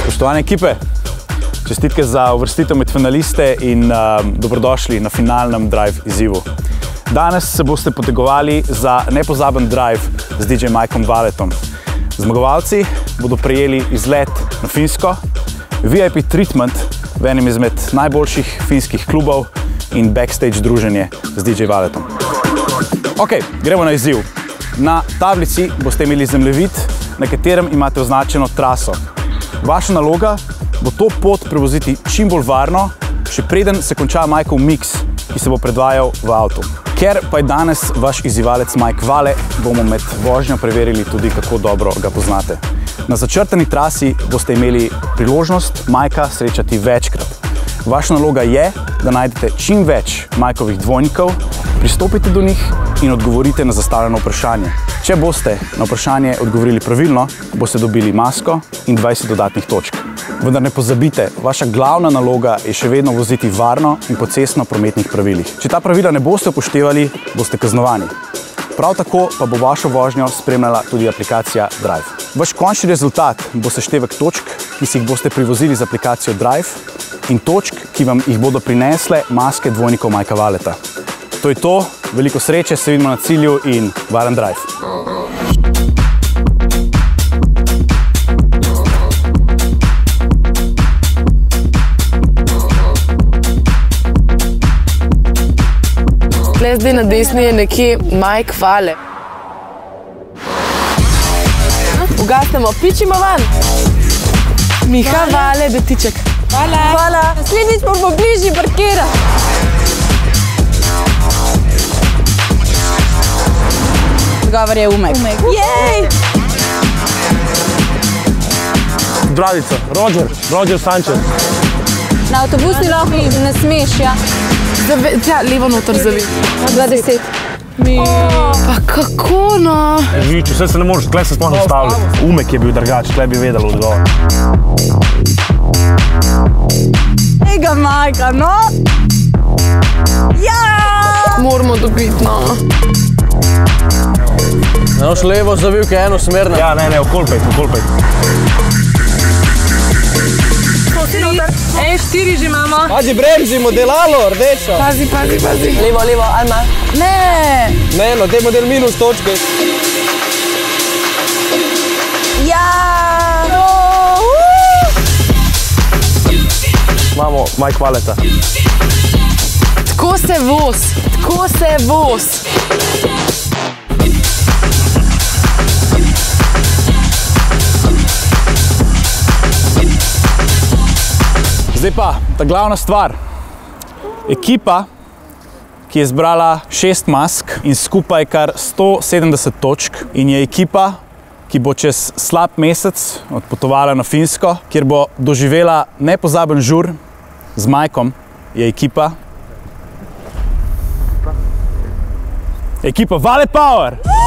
Spoštovane ekipe, čestitke za uvrstitev med finaliste in dobrodošli na finalnem drive izzivu. Danes se boste potegovali za nepozaben drive z DJ Mikeom Valetom. Zmagovalci bodo prejeli izlet na Finsko, VIP treatment v enem izmed najboljših finskih klubov in backstage druženje z DJ Valetom. Ok, gremo na izziv. Na tablici boste imeli zemljevid, na katerem imate označeno traso. Vaša naloga bo to pot prevoziti čim bolj varno, še preden se konča Mikeov mix, ki se bo predvajal v avtu. Ker pa je danes vaš izzivalec Mike Vale, bomo med vožnjo preverili tudi, kako dobro ga poznate. Na začrtani trasi boste imeli priložnost Mikea srečati večkrat. Vaša naloga je, da najdete čim več Mikeovih dvojnikov, pristopite do njih in odgovorite na zastavljeno vprašanje. Če boste na vprašanje odgovorili pravilno, boste dobili masko in 20 dodatnih točk. Vendar ne pozabite, vaša glavna naloga je še vedno voziti varno in po cestno-prometnih pravilih. Če ta pravila ne boste upoštevali, boste kaznovani. Prav tako pa bo vašo vožnjo spremljala tudi aplikacija Drive. Vaš končni rezultat bo seštevek točk, ki si jih boste privozili z aplikacijo Drive in točk, ki vam jih bodo prinesle maske dvojnikov Mikea Valeta. To je to, veliko sreče, se vidimo na cilju in varen drive. Tle zdaj na desni je nekje Mike Vale. Ugasnemo, pičimo van. Miha Vale, detiček. Hvala. Naslednjič bomo bližji parkirati. Odgovor je Umek. Jej! Bradica, Roger Sanchez. Na avtobusni lahko ne smeš, ja. Ja, levo noter zavi. 20. Pa kako no? Vič, vse se ne moreš, tle se sploh nastavljati. Umek je bil drugač, tle bi vedel odgovor. Ega Majka, no? Ja! Moramo dobiti, no. Enoš levo zavilke, enosmerna. Ja, ne, okolpejt. Štiri že imamo. Pazi, bremzi, modelalo, rdeča. Pazi. Levo, Alma. Ne! Ne, no, te model minus točke. Ja! Imamo Mike Valeta. Tako se voz. Zdaj pa, ta glavna stvar. Ekipa, ki je zbrala 6 mask in skupaj kar 170 točk in je ekipa, ki bo čez slab mesec odpotovala na Finsko, kjer bo doživela nepozaben žur z Mikeom, je ekipa Vale Power!